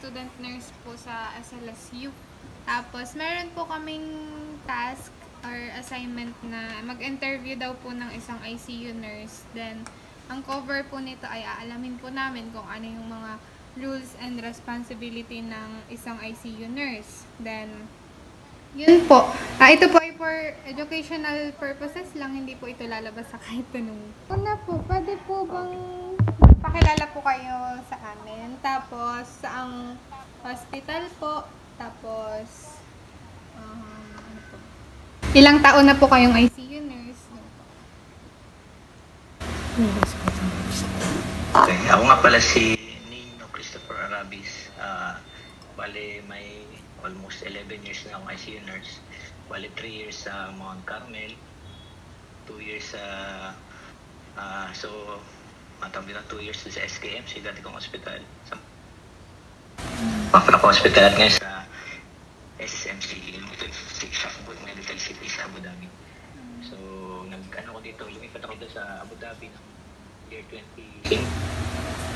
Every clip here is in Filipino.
student nurse po sa SLSU. Tapos, meron po kaming task or assignment na mag-interview daw po ng isang ICU nurse. Then, ang cover po nito ay aalamin po namin kung ano yung mga rules and responsibility ng isang ICU nurse. Then, yun po. Ito po ay for educational purposes lang, hindi po ito lalabas sa kahit anong. Una po, pwede po bang pakilala po kayo sa amin? Tapos, saang hospital po? Tapos, ano po? Ilang taon na po kayong ICU nurse? Okay, ako nga pala si Nino Christopher Arabis. Bale, may almost 11 years na akong ICU nurse. Bale, 3 years sa Mount Carmel, 2 years sa, matawag na 2 years sa SKM, sa dati kong hospital. Sa Pafra Hospital at ngayon sa SSMC, Medical City sa Abu Dhabi. So, lumipat ako dito sa Abu Dhabi ng year 2018.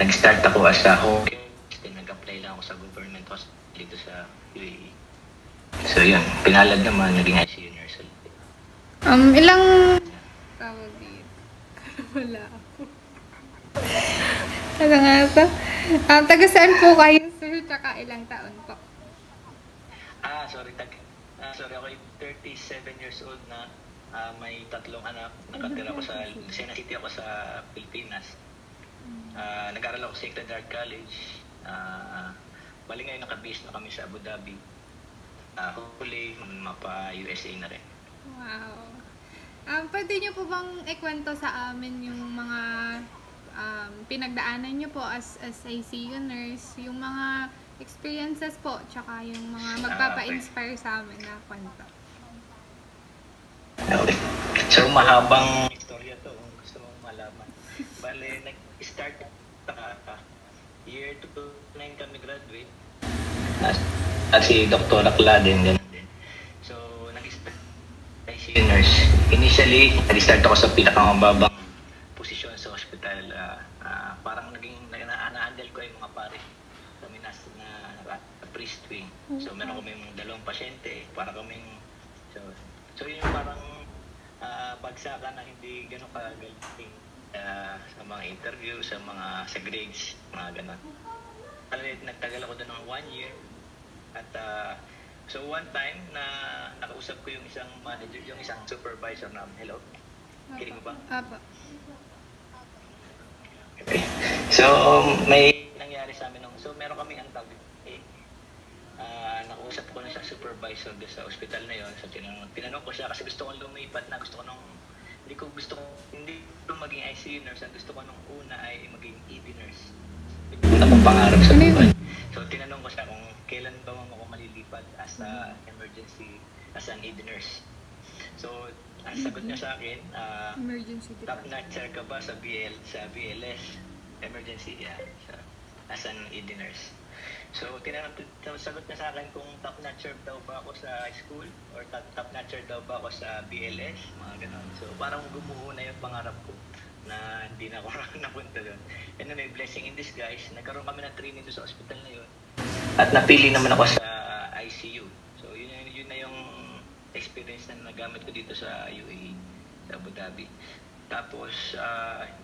Nag-start ako as a home care, then nag-apply lang ako sa government hospital dito sa UAE. So yun, pinalad naman, naging ICU nurse ulit. Ilang tawag dito? Wala ako. Ano nga ito? Taga saan po kayo, sir? Tsaka ilang taon po? Sorry, ako 37 years old na. May 3 anak. Nakatira ko sa Lucena City ako sa Pilipinas. Nag-aral ako sa Sacred Heart College. Bali ngayon naka-base na kami sa Abu Dhabi. Hopefully, mapa-USA na rin. Wow. Pwede nyo po bang ikwento sa amin yung mga pinagdaanan nyo po as ICU nurse, yung mga experiences po, tsaka yung mga magpapa-inspire sa amin na kwento? Okay. So, mahabang istorya to kung gusto mong malaman. Bale, nag-start year 2009 kami graduate. At si Dr. Akla din, ganun din. So, nag-start ICU nurse. Initially, nag-start ako sa pinakamababang posisyon sa hospital. Parang na-handle ko yung mga pare. Kami na priest wing. So, meron kami mga 2 pasyente. Para kaming So yun parang bagsakan na hindi gano'ng kagaling sa mga interview, sa grades, mga gano'n. Nagtagal ako doon ng 1 year. At so one time na nakausap ko yung isang manager, yung isang supervisor namin. Hello? Kinig mo ba? Apa. Okay. So may nangyari sa amin so meron kami ang tawag nakausap ko na siya supervisor sa hospital na yon. So tinanong ko siya kasi gusto ko lumipat na, hindi ko maging ICU nurse. Ang gusto ko nung una ay maging ED nurse. Una kong pangarap sa buhay. So tinanong ko siya kung kailan ba ako malilipat as an ED nurse. So ang sagot niya sa akin, top notcher ka ba sa BLS emergency as an ED nurse. So, sagot niya sa akin kung top notcher daw ba ako sa school or top notcher daw ba ako sa BLS, mga ganon. So, parang gumuho na yung pangarap ko na hindi na ako napunta doon. And then, may blessing in disguise. Nagkaroon kami ng training doon sa hospital na yun. At napili naman ako sa ICU. So, yun na yung experience na nagamit ko dito sa UAE, sa Abu Dhabi. Tapos,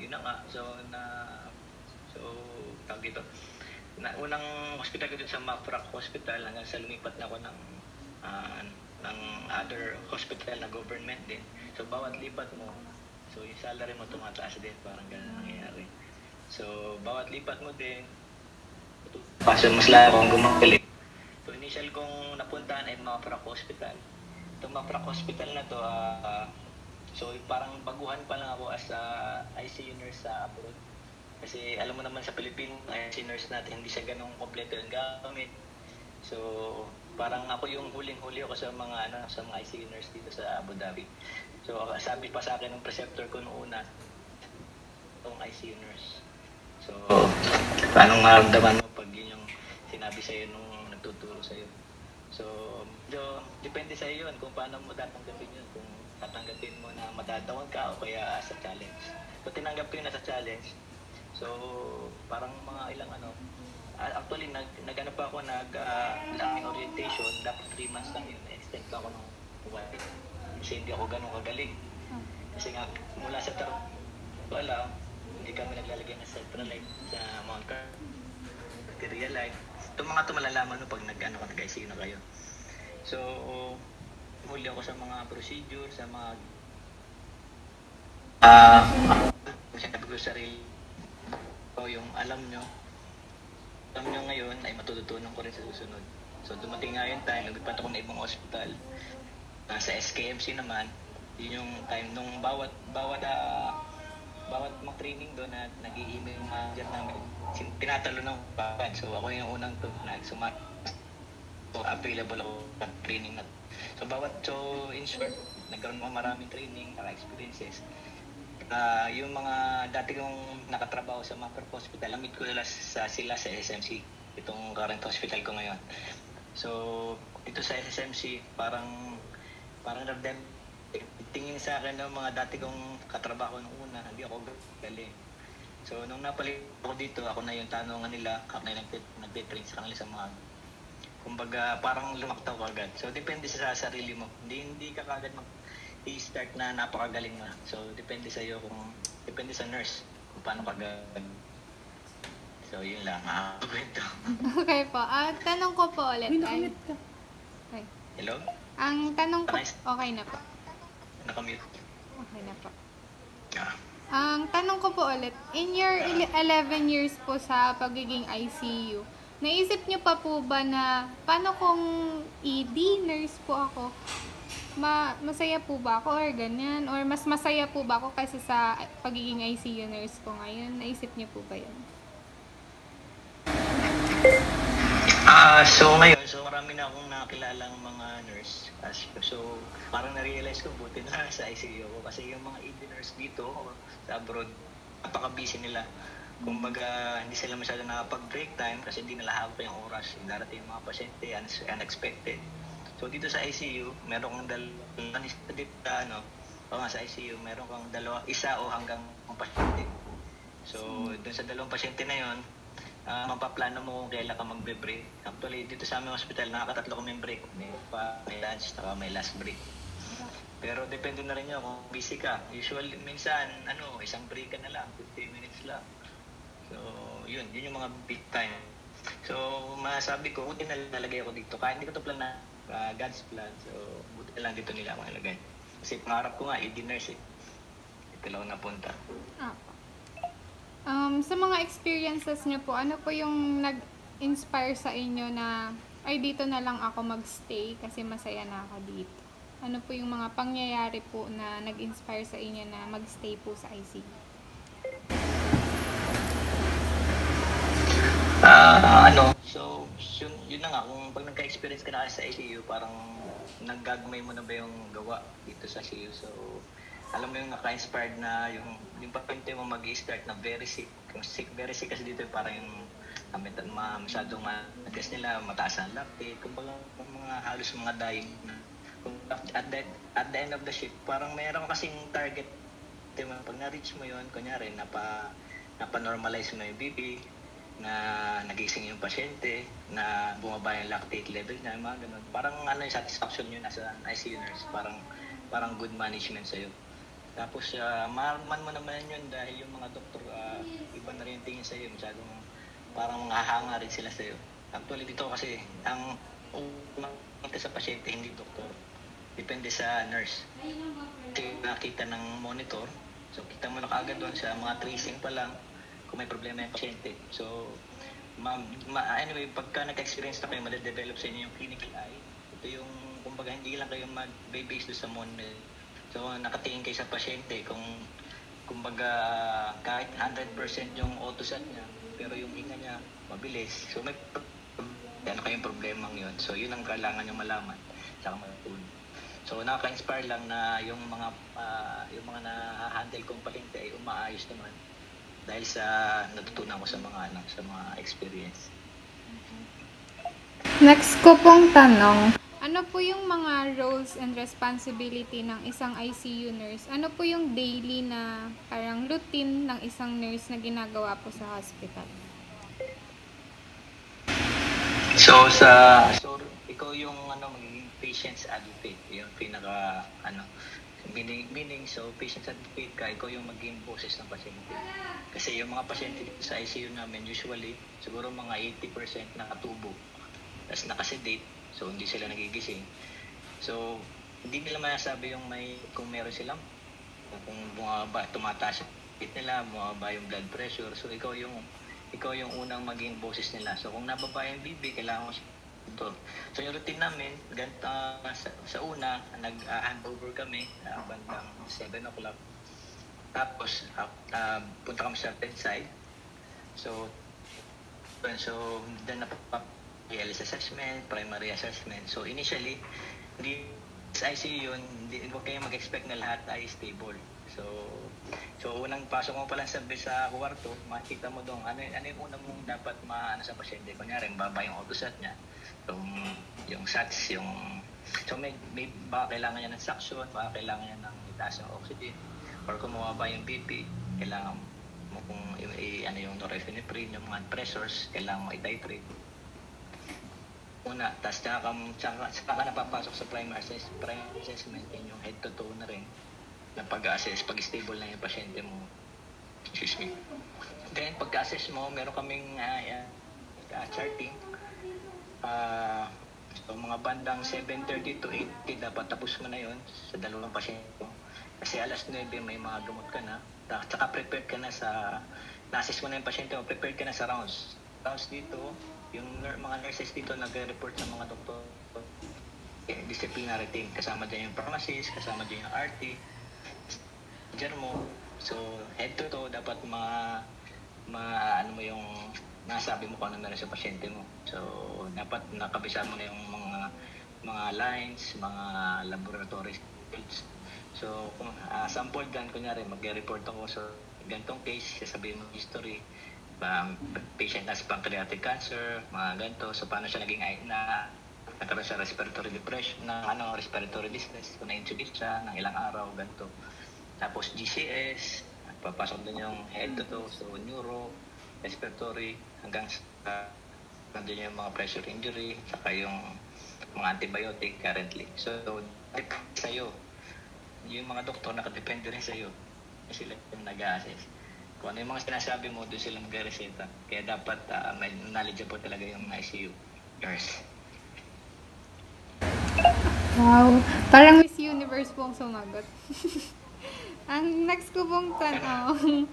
yun na nga. Tawag ito. Unang hospital ko dun sa Mafraq Hospital hanggang sa lumipat na ako ng other hospital na government din. So bawat lipat mo, so yung salary mo tumataas din, parang ganun nangyayari. So bawat lipat mo din, mas lalo akong gumagaling. So initial kong napuntahan ay Mafraq Hospital. Itong Mafraq Hospital na to, so parang baguhan pa lang ako as ICU nurse sa abroad. Kasi alam mo naman sa Pilipinas, ICU nurse natin, hindi siya ganong kompleto yung gamit. So, parang ako yung huling-huli ako sa mga ICU nurse dito sa Abu Dhabi. So, sabi pa sa akin ng preceptor ko noong una, itong ICU nurse. So, anong maramdaman mo pag yun yung sinabi sa'yo nung nagtuturo sa'yo? So, depende sa'yo yun kung paano mo tatanggapin yun. Kung tatanggapin mo na matatawan ka o kaya sa challenge. So, tinanggap ko yun na sa challenge. So, parang mga ilang Actually, nag-ano pa ako, nag-laming orientation, dapat 3 months lang yun, extend pa ako ng 1 kasi hindi ako ganun kagaling. Kasi nga, mula sa wala, hindi kami naglalagay ng central light sa Mount Carteria light. Itong mga ito malalaman mo pag nag-ICU na kayo. So, huli ako sa mga procedure, sa mga sabi ko sarili ko yung alam nyo ngayon ay matututunan ko rin sa susunod. So dumating nga yung time, nagpunta ako na ibang hospital. Sa SKMC naman, yun yung time nung bawat mga training doon na nag-i-email yung manager namin, tinatalo ng bagad. So ako yung unang nagsumat. So available ako sa training na. So in short, nagkaroon mo maraming training, experiences. Yung mga dati kong nakatrabaho sa mga hospital, lamit ko sila sa SMC, itong current hospital ko ngayon. So, dito sa SMC, parang tingin sa akin ng mga dati kong katrabaho nung una, hindi ako galing. So, nung napalit ako dito, ako na yung tanongan nila, ako na yung nagtitrain sa kanila sa mga, kumbaga, parang lumaktaw ka agad. So, depende sa sarili mo. Hindi ka kagad i-start na napakagaling mo. So, depende sa iyo depende sa nurse kung paano ka gagawin. So, yun lang. Kwento. Okay po. Tanong ko po ulit. Okay. Hello? Ang tanong ko, okay na po. Nakamute. Okay na po. Ah. Ang tanong ko po ulit, in your 11 years po sa pagiging ICU, naisip niyo pa po ba na paano kung ED nurse po ako? Masaya po ba ako or ganyan? Or mas masaya po ba ako kaysa sa pagiging ICU nurse ko ngayon? Naisip niyo po ba yun? So ngayon, marami na akong nakilalang mga nurse. So parang na-realize ko, buti na sa ICU ko. Kasi yung mga ED nurse dito sa abroad, napaka-busy nila. Kumbaga, hindi sila masyado nakapag-break time kasi hindi nila hawak yung oras. Darating yung mga pasyente, unexpected. So dito sa ICU, meron kang sa ICU, meron kang isa o hanggang pasyente. So dun sa 2 pasyente na yon, mapaplano mo kung kailan ka magbe-break. Actually, dito sa aming hospital, nakaka-3 kaming break. May lunch, may last break. Pero depende na rin yun kung busy ka. Usually, minsan, isang break ka na lang, 15 minutes lang. So, yun yung mga big time. So, masabi ko, kung nalagay ako dito, kaya hindi ko ito plan na God's plan. So, buti lang dito nila ako nilagay. Kasi pangarap ko nga, ED nurse eh. Ito lang ako napunta. Sa mga experiences niyo po, ano po yung nag-inspire sa inyo na, ay dito na lang ako magstay kasi masaya na ako dito? Ano po yung mga pangyayari po na nag-inspire sa inyo na magstay po sa ICU? So, yun na nga, kung pag nagka-experience ka na sa ICU, parang naggagmay mo na ba yung gawa dito sa ICU. So, alam mo yung naka-inspired na yung pasyente mo mag-i-start na very sick. Very sick kasi dito parang yung masyadong matigas nila, mataas ang lactate, kumbaga mga halos mga dying. At the end of the shift, parang mayroon kasing target. Pag na-reach mo yun, kunyari, napa-normalize mo yung BP, na nagising yung pasyente, na bumaba yung lactate level niya, mga ganun. Parang yung satisfaction yun as an ICU nurse, parang good management sa'yo. Tapos, maarman mo naman yun dahil yung mga doktor, iba na rin yung tingin sa'yo, masyadong parang hahanga rin sila sa'yo. Actually, dito kasi, ang makita sa pasyente, hindi doktor. Depende sa nurse. Kasi nakita ng monitor, so kita mo na kaagad doon sa mga tracing pa lang, kung may problema yung pasyente. So, anyway, pagka nag-experience na kayo, madadevelop sa inyo yung clinical eye. Ito yung, kumbaga, hindi lang kayo mag-base doon sa monitor. So, nakatingin kayo sa pasyente kung, kumbaga, kahit 100% yung autosat niya, pero yung hinga niya, mabilis. So, may kayong problemang yun. So, yun ang kailangan nyo malaman. Saka matulog. So, nakaka-inspire lang na yung mga na-handle kong pasyente ay umaayos naman. Dahil sa natutunan ko sa mga experience. Next ko pong tanong, ano po yung mga roles and responsibility ng isang ICU nurse? Ano po yung daily na parang routine ng isang nurse na ginagawa po sa hospital? So ikaw yung magiging patient's advocate, yung pinaka meaning so patient's advocate ka, ikaw yung magiging boses ng pasyente. Kasi yung mga pasyente dito sa ICU namin usually siguro mga 80% nakatubo. Tapos nakasedate, so hindi sila nagigising. So hindi nila masasabi kung meron silang kung tumataas yung heart nila, bumaba yung blood pressure. So ikaw yung unang maging boses nila. So kung nababa yung BB, kailangan mo ito. So yung routine namin, sa una, nag-handover kami bandang 7 o'clock. Tapos, punta kami sa bedside. So then ALS assessment, primary assessment. So initially, hindi sa ICU yun, huwag kayong mag-expect na lahat ay stable. So unang pasok mo pa lang sa kwarto, makikita mo doon ano yung unang mong dapat sa pasyente. Kunyari, baba yung autosat niya. Yung SATs, so may baka kailangan niya ng suction, baka kailangan niya ng itaas ng oxygen, or kung mababa yung BP, kailangan mo kung yung norepinephrine, yung mga pressors, kailangan mo i-titrate. Una, tapos saka ka napapasok sa primary assessment, yung head to toe na rin, na pag-assess, pag stable na yung pasyente mo. Excuse me. Then, pagka-assess mo, meron kaming charting. So, mga bandang 7:30 to 8:00, dapat tapos mo na yon sa dalawang pasyente mo. Kasi alas 9, may mga gamot ka na. Tsaka prepared ka na na-assess mo na yung pasyente mo, prepared ka na sa rounds. Rounds dito, yung mga nurses dito nagre-report sa mga doktor. Disciplinary team. Kasama dyan yung pharmacist, kasama dyan yung RT. Mo. So, head to toe, dapat ano mo yung nasabi mo kung ano meron sa pasyente mo. So, dapat nakabisa mo na yung mga lines, mga laboratory fields. So, kung sample gan, kunyari, mag-report ako sa gantong case, sasabihin mo history, patient has pancreatic cancer, mga ganito. So, paano siya nagkaroon sa respiratory depression, respiratory distress, kung na-intubate siya ng ilang araw, ganito. Tapos GCS, papasok din yung head to toe, so neuro, respiratory, hanggang sa yung mga pressure injury, saka yung mga antibiotic currently. So, sa'yo, yung mga doktor nakadepende rin sa'yo, sila yung nag-a-assess. Kung ano yung mga sinasabi mo, doon sila mag-reseta. Kaya dapat may knowledgeable talaga yung ICU nurse. Wow, parang Miss Universe pong sumagot. Ang next ko pong tanong,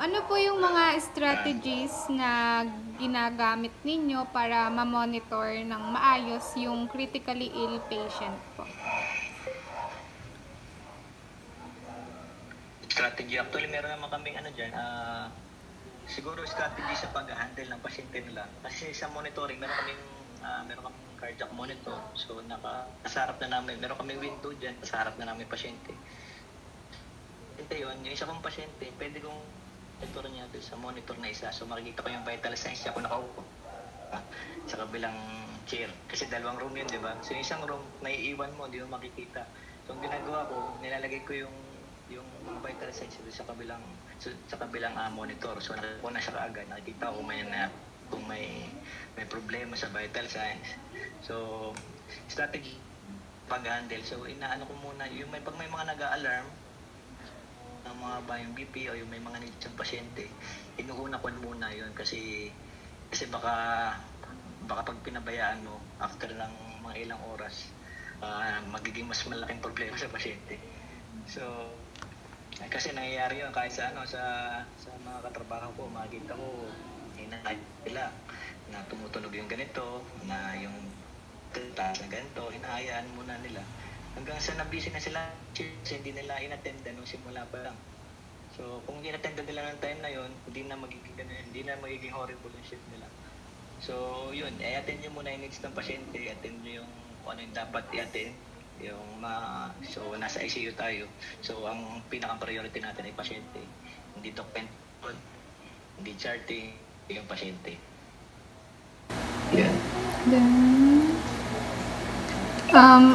ano po yung mga strategies na ginagamit ninyo para ma-monitor ng maayos yung critically ill patient po? Strategy, actually meron naman kaming dyan, siguro strategy sa pag-handle ng pasyente nila. Kasi sa monitoring, meron kaming cardiac monitor. So nasa harap na namin, meron kaming window dyan, nasa harap na namin pasyente. Yun, yung isa kong pasyente, pwede kong monitor niya doon sa monitor na isa. So makikita ko yung vital signs niya kung nakaupo sa kabilang chair. Kasi dalawang room yun, di ba? So yung isang room, naiiwan mo, di mo makikita. So ang ginagawa ko, nilalagay ko yung mga vital signs doon sa kabilang monitor. So nakikita ko na siya kaagad, nakikita ko kung may problema sa vital signs. So strategy pag-handle. So inaano ko muna, pag may mga nag-a-alarm, ng mga bayang BP o yung may mga needs ng pasyente, inuuna ko muna yun kasi baka pag pinabayaan mo after ng mga ilang oras, magiging mas malaking problema sa pasyente. So kasi nangyayari yun kahit sa mga katrabaho ko, makikita ko nila na tumutunog yung ganito, na yung taas na ganito, hinahayaan muna nila hanggang sa nabisi na sila kasi hindi nila inattenda nung simula pa lang. So kung hindi inattenda nila ng time na yun, hindi na magiging horrible yung shift nila. So yun, i-attend nyo muna yung needs ng pasyente, i-attend nyo yung kung ano yung dapat i-attend, so nasa ICU tayo. So ang pinaka-priority natin ay pasyente, hindi document, hindi charting, yung pasyente. Yeah.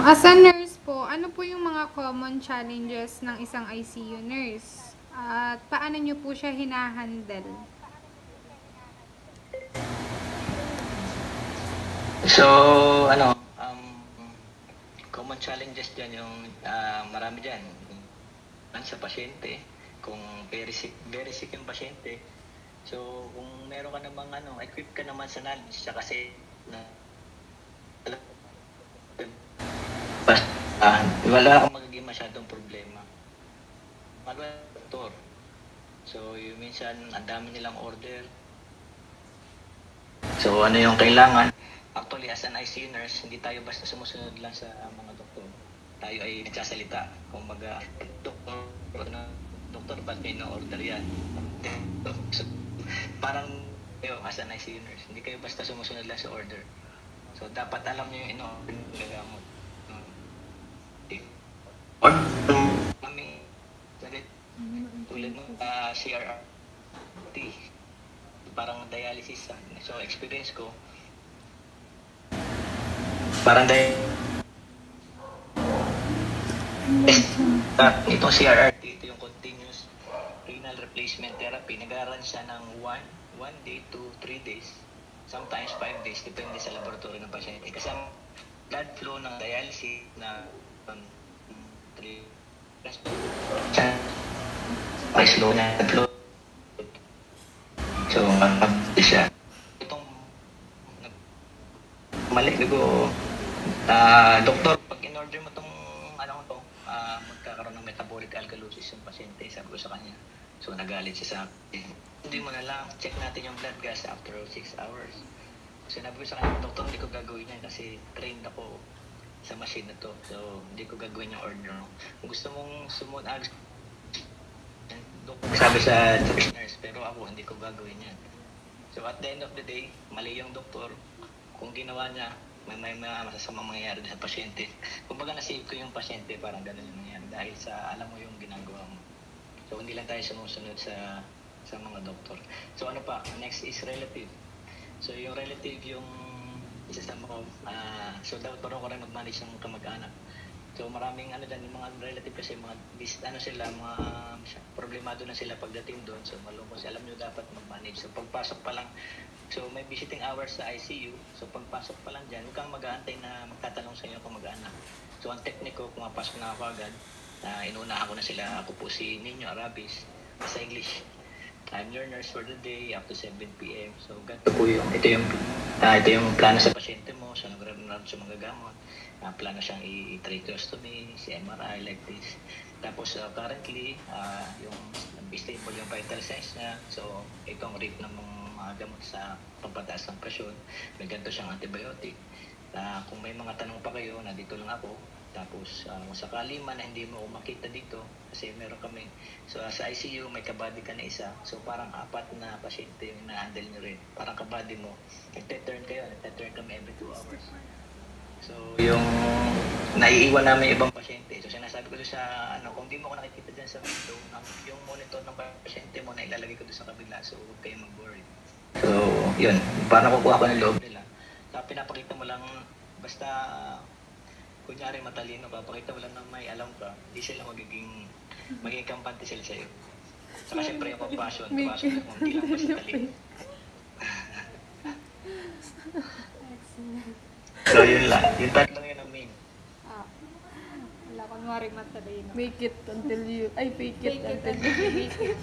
As a nurse po, ano po yung mga common challenges ng isang ICU nurse? At paano nyo po siya hinahandle? So, ano, common challenges dyan yung marami dyan. Sa pasyente, kung very sick yung pasyente, so kung meron ka namang equip ka naman sa knowledge, sa kasi na wala kang magiging masyadong problema. Doktor. So, yung minsan, ang dami nilang order. So, ano yung kailangan? Actually, as an ICU nurse, hindi tayo basta sumusunod lang sa mga doktor. Tayo ay nagsasalita. Kung baga, doktor, ba't may no-order yan? So, parang kayo, as an ICU nurse, hindi kayo basta sumusunod lang sa order. So, dapat alam nyo yung in-order ng gagamot. Or, kami, tulad ng CRRT, parang dialysis. So, experience ko, parang itong CRRT, ito yung continuous renal replacement therapy. Nag-aaral siya ng 1 day to 3 days. Sometimes 5 days, depende sa laboratory ng pasyente. Kasi ang blood flow ng dialysis na 3 may slow na flow. So, siya. Itong mali ko, doktor, pag in-order mo itong magkakaroon ng metabolic alkalosis yung pasyente, sabi ko sa kanya. So, nagalit siya sa akin. Hindi mo na lang, check natin yung blood gas after 6 hours. So, sinabi ko sa kanya, doktor, hindi ko gagawin yan kasi trained ako sa machine na to. So, hindi ko gagawin yung order mo. Kung gusto mong sumunod, sabi sa nurse, pero ako hindi ko gagawin yan. So, at the end of the day, mali yung doktor. Kung ginawa niya, may masasamang mangyayari sa pasyente. Kumbaga na-save ko yung pasyente, parang ganun yung nangyayari dahil sa alam mo yung ginagawa mo. So, hindi lang tayo sumusunod sa mga doktor. So, ano pa? Next is relative. So, yung relative yung isasama ko. So, dapat parang ko rin mag-manage ng kamag-anak. So, maraming dyan, yung mga relative kasi mga problemado na sila pagdating doon. So, malungkot sila. Alam nyo dapat mag-manage. So, pagpasok pa lang, so may visiting hours sa ICU. So, pagpasok pa lang dyan, huwag kang mag-aantay na magtatanong sa inyo kung mag-anak. So, ang technique ko, pumapasok na ako agad. Inuunahan ko na sila. Ako po si Nino Arabis sa English. I'm your nurse for the day up to 7 p.m. So, ganito po yung, ito yung plano sa pasyente mo. So, nag-run sa mga gamot. Plano siyang i-tracheostomy, si MRI like this. Tapos, currently, yung stable yung vital signs niya. So, itong rate ng mga gamot sa pampataas ng presyon. May ganito siyang antibiotic. Kung may mga tanong pa kayo, nandito lang ako. Tapos, kung sakali man na hindi mo makita dito, kasi meron kami, so sa ICU may kabady ka na isa, so parang 4 na pasyente yung na-handle nyo rin. Parang kabady mo, nagte-turn kami every 2 hours. So, yung naiiwan namin ibang pasyente, so sinasabi ko sa, kung di mo ako nakikita dyan sa window, yung monitor ng pasyente mo na ilalagay ko doon sa kabila, so huwag kayo mag-worry. So, yun, parang kukuha ko ng loob nila. Pinapakita mo lang, basta kunyari matalino ka, pakita mo lang na may alam ka, hindi sila magiging kampante sila sa'yo. Saka siyempre yung compassion, kung hindi lang basta talino. So yun lang, yung tatlong yun ang main. Wala kang maring matalino. Fake it until you make it.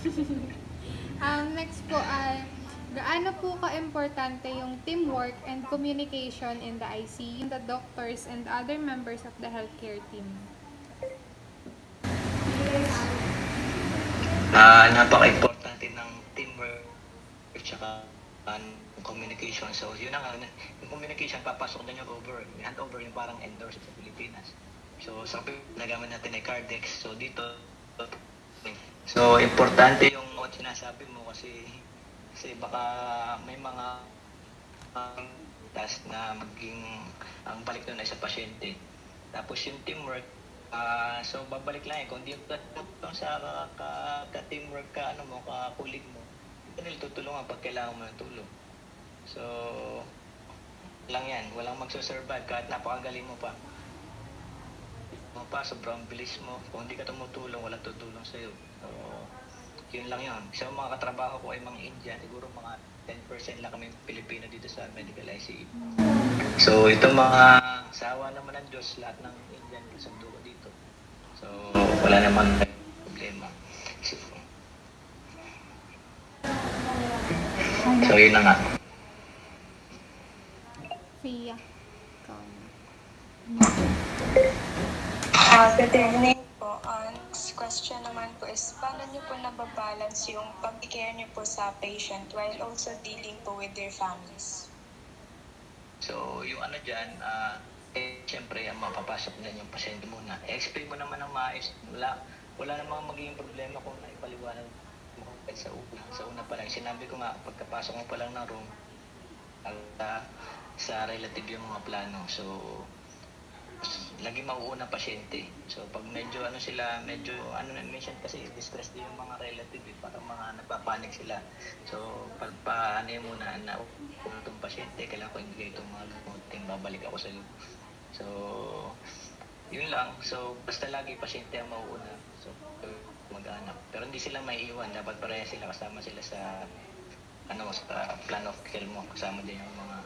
Next po ay, gaano po ka-importante yung teamwork and communication in the ICU, the doctors and other members of the healthcare team? Napaka-importante ng teamwork at saka communication. So, yun ang yung communication, papasok na yung handover yung parang endorse sa Pilipinas. So, sa nagamit natin ay Cardex. So, dito, so, importante yung sinasabi mo kasi baka may mga task na maging ang balik doon ay sa pasyente. Tapos yung teamwork, so babalik lang kung di ka sa ka-teamwork ka, ka-colleague mo, ito nila tutulungan pag kailangan mo ng tulong. So, lang yan, walang magsusurvive kahit napakagaling mo pa. Sobrang bilis mo. Kung hindi ka tumutulong, walang tutulong sa'yo. So, yun lang yun. Sa mga katrabaho ko ay mga Indian, siguro mga 10% lang kami Pilipino dito sa medical ICU. So, itong mga sawa naman ng Diyos, lahat ng Indian kasundo ko dito. So, wala naman problema. So, yun na nga. Fia. Ikaw na. Good evening po. Next question naman po is, paano niyo po nababalance yung pag-care niyo po sa patient while also dealing po with their families? So, yung ano dyan, siyempre, ang mapapasok dyan yung pasyente muna. Explain mo naman ang maayos. Wala namang magiging problema kung naipaliwanag mo sa una pa lang. Sinabi ko nga, pagkapasok mo pa lang ng room, sa relative yung mga plano. So, lagi mauuna pasyente. So, pag medyo minsan kasi distress din yung mga relative, parang mga nagpapanik sila. So, paano muna na itong pasyente, kailangan ko ibigay itong mga gamuting, babalik ako sa iyo. So, yun lang. So, basta lagi pasyente ang mauuna. So, mag-anak. Pero hindi sila maiiwan. Dapat pareha sila, kasama sila sa sa plan of care mo. Kasama din yung mga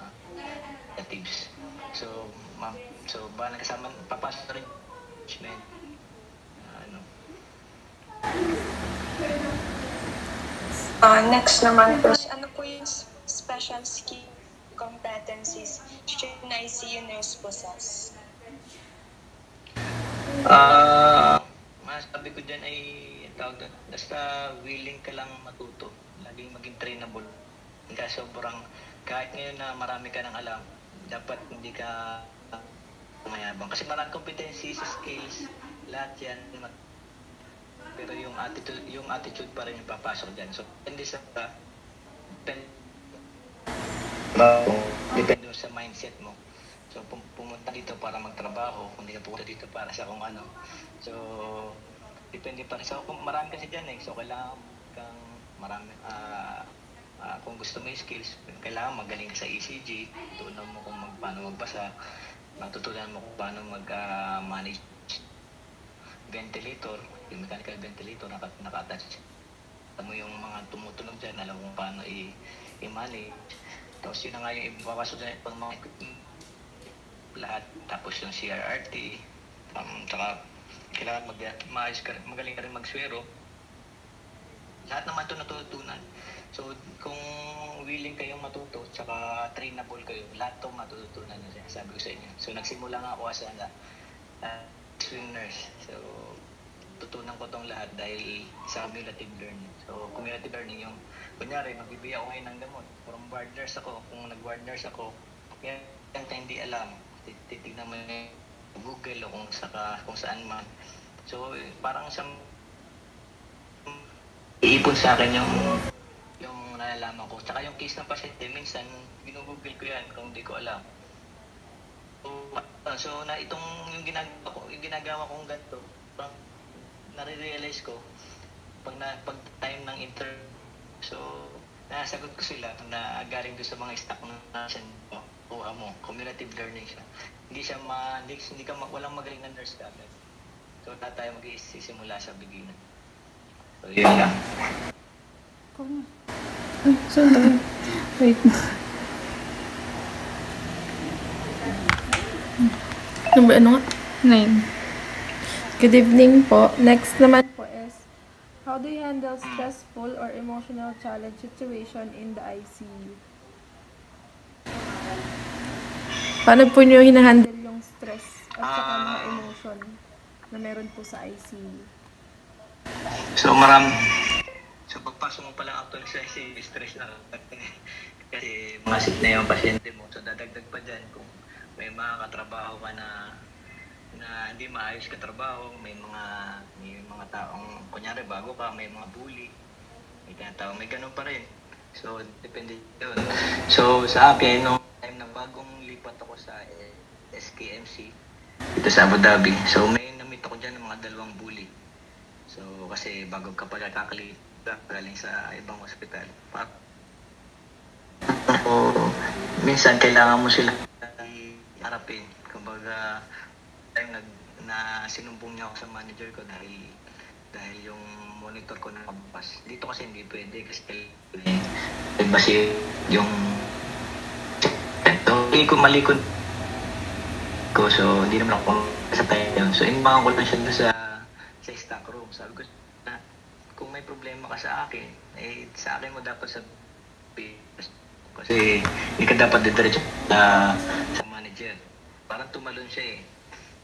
relatives. So, bala kasama, papasok rin management. Next naman po, ano po yung special skill competencies should an ICU nurse possess? Masabi ko dyan ay basta willing ka lang matuto. Laging maging trainable. Kahit ngayon na marami ka nang alam, dapat hindi ka mayabang. Kasi maraming competencies, skills, lahat yan. Pero yung attitude pa rin yung papasok dyan. So, depende sa mindset mo. So, pumunta dito para magtrabaho, hindi ka pumunta dito para sa kung ano. So, depende pa rin. So, marami kasi dyan So, kailangan kang kung gusto mo yung skills, kailangan magaling ka sa ECG, tutunan mo kung paano magbasa, matutunan mo kung paano mag-manage ventilator, yung mechanical ventilator, naka-attach. Alam mo yung mga tumutunog dyan, alam mo kung paano i-manage. Tapos yun na nga yung ipapasok dyan, pang mga equipment, lahat. Tapos yung CRRT, saka kailangan magaling ka rin magswero. Lahat naman ito natutunan. So, kung willing kayong matuto, tsaka trainable kayo, lahat itong matututunan na siya, sabi ko sa inyo. So, nagsimula nga ako as swim nurse. So, tutunan ko itong lahat dahil sa cumulative learning. So, cumulative learning yung, kunyari, magbibigay ako ngayon ng gamot. From ward nurse ako, kung nag-ward nurse ako, yan ka hindi alam. Titignan mo yung Google o kung saan man. So, parang iipon sa akin yung nalalaman ko. Tsaka yung case ng pasyente, minsan ginugoogle ko yan kung hindi ko alam. So yung ginagawa kong ganito, nare-realize ko pag time ng interview. So nasagot ko sila na galing doon sa mga stock na kuha mo, cumulative learning siya. Walang magaling na nurse kagad. So tayo mag-isimula sa beginning. So yun lang. Ikaw na. Ay, sorry. Wait. Ano nga? 9. Good evening po. Next naman po is, how do you handle stressful or emotional challenge situation in the ICU? Paano po niyo hinahandle yung stress at saka mga emotion na meron po sa ICU? So pagpasok mo pa lang actually sa ICU, stress na kasi mga sick na yung pasyente mo. So dadagdag pa dyan kung may mga katrabaho ka na hindi maayos katrabaho, may mga taong, kunyari bago ka, may mga bully, may tinatawag, may ganun pa rin. So depende yun. So sa akin, nung time na bagong lipat ako sa SKMC dito sa Abu Dhabi, so may namit ako dyan ng mga 2 bully. So kasi bago ka pala kakalipat galing sa ibang ospital. Minsan kailangan mo sila harapin. Kumbaga, time na sinumbong niya ako sa manager ko dahil dahil yung monitor ko nakabukas. Dito kasi hindi pwede kasi kasi yung hindi ko malikod ko, so hindi naman ako sa tayo yun. So inimangan ko lang siya doon sa stock room. Sabi ko na kung may problema ka sa akin, eh sa akin mo dapat sabihin. Kasi hindi ka dapat didiretso sa manager. Parang tumalon siya eh.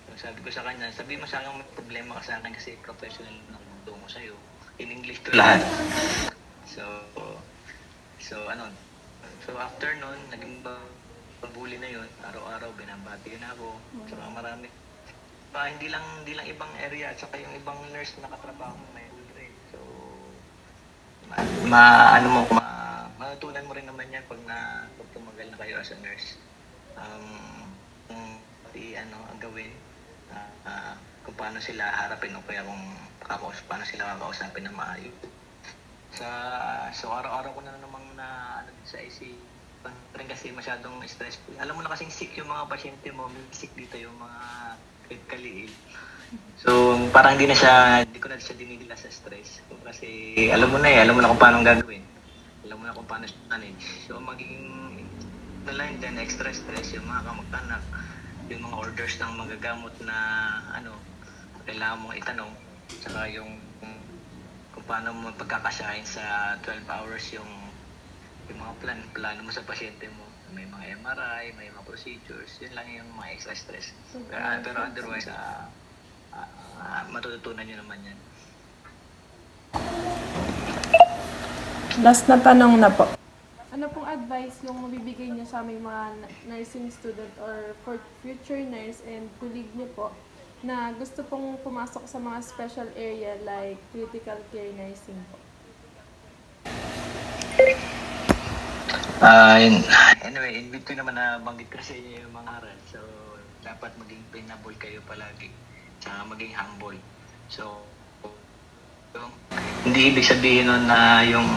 So, sabi ko sa kanya, sabi mo sa akin may problema ka sa akin kasi professional na tungo sa'yo. In English to lahat. So ano, so after nun, naging pabuli na yun. Araw-araw binabati na ako. Saka marami. Hindi lang ibang area at saka yung ibang nurse na nakatrabaho may rin. So matutunan mo rin naman yan pag tumagal na kayo as a nurse. Ang gawin, kung paano sila harapin o kaya kung paano sila kakausapin na maayos. So araw-araw ko na namang sa IC rin kasi masyadong stressful. Alam mo na kasing sick yung mga pasyente mo, may sick dito yung mga critically ill. So parang hindi ko na siya dinidila sa stress. Kasi alam mo na kung paano gagawin. Alam mo na kung paano siya manage. So magiging line din, extra stress yung mga kamag-anak, yung mga orders ng magagamot na kailangan mong itanong, saka yung kung paano mo pagkakasahin sa 12 hours yung mga plano mo sa pasyente mo. May mga MRI, may mga procedures, yun lang yung mga extra stress. Pero otherwise, matututunan nyo naman yan. Last na tanong na po. Ano pong advice yung mabibigay niyo sa aming mga nursing student or for future nurse and colleague niyo po na gusto pong pumasok sa mga special area like critical care nursing po? Anyway, in between naman na banggit kasi yung mga aral. So, dapat maging pinable kayo palagi. Tsaka maging humble. So, hindi ibig sabihin nun na yung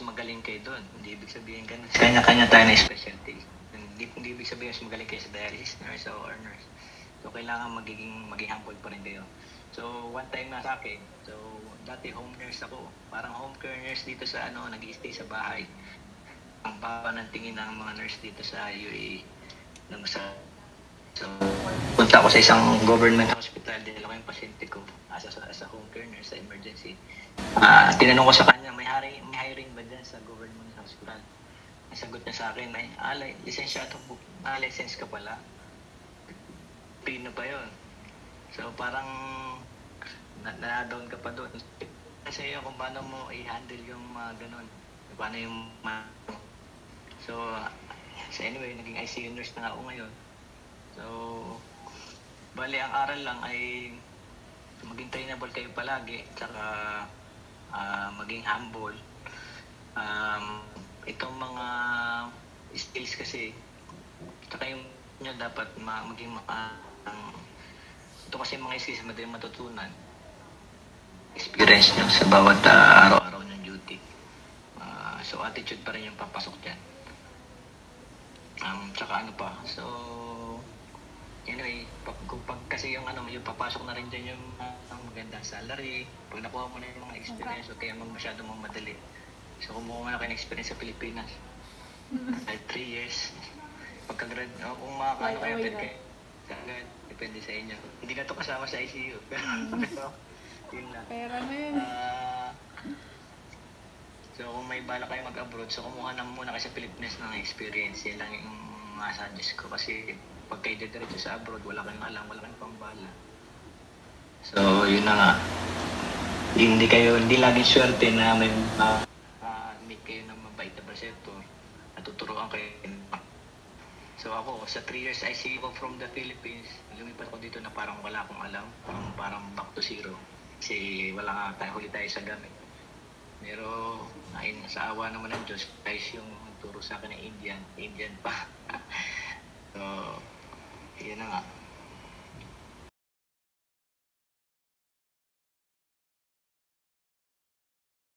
magaling kayo doon. Hindi ibig sabihin ganun. Kanya-kanya tayo na specialty. Hindi ibig sabihin magaling kayo sa dialysis nurse or nurse. So, kailangan maging humble pa rin kayo. So, one time na sa akin, so, dati home nurse ako. Parang home care nurse dito sa nag-i-stay sa bahay. Ang baba ng tingin ng mga nurse dito sa UAE. So, punta ako sa isang government hospital, dinala ko yung pasyente ko as a home care nurse sa emergency. Tinanong ko sa kanya, may hiring ba dyan sa government hospital? Ang sagot niya sa akin, lisensyado po. License ka pala. Pino pa yon. So, parang na-down ka pa doon. Kasi yun kung paano mo i-handle yung mga ganun. Paano yung So anyway, naging ICU nurse na ako ngayon. So, bali ang aral lang ay maging trainable kayo palagi, tsaka maging humble. Itong mga skills kasi, tsaka yung nyo dapat maging ito kasi mga skills madaling matutunan. Experience nyo sa bawat araw-araw ng duty. So, attitude pa rin yung papasok dyan. Tsaka so, anyway, pag kasi yung yung papasok na rin dyan yung magandang salary, pag nakuha mo na yung mga experience, okay, masyado mong madali. So, kumuha mo na kayo ng experience sa Pilipinas. Like 3 years. Pagka-grad, kung makakano kayo, depende sa inyo. Hindi na ito kasama sa ICU. Pero, yun lang. Pera na yun. So, kung may bala kayo mag-abroad, so kumuha na muna kayo sa Pilipinas ng experience. Yan lang yung suggest ko. Kasi pag kayo diretso sa abroad, wala kayong alam, wala kayong pambala. So, yun na nga. Hindi laging swerte na may meet kayo ng mabait na preceptor. Natuturuan kayo. So, ako, sa 3 years ICU ko from the Philippines, lumipat ko dito na parang wala akong alam. Parang back to zero. Kasi wala nga huli tayo sa gamit. Pero, sa awa naman ng Diyos, guys, yung turo sa akin ng Indian pa. So, yun na nga.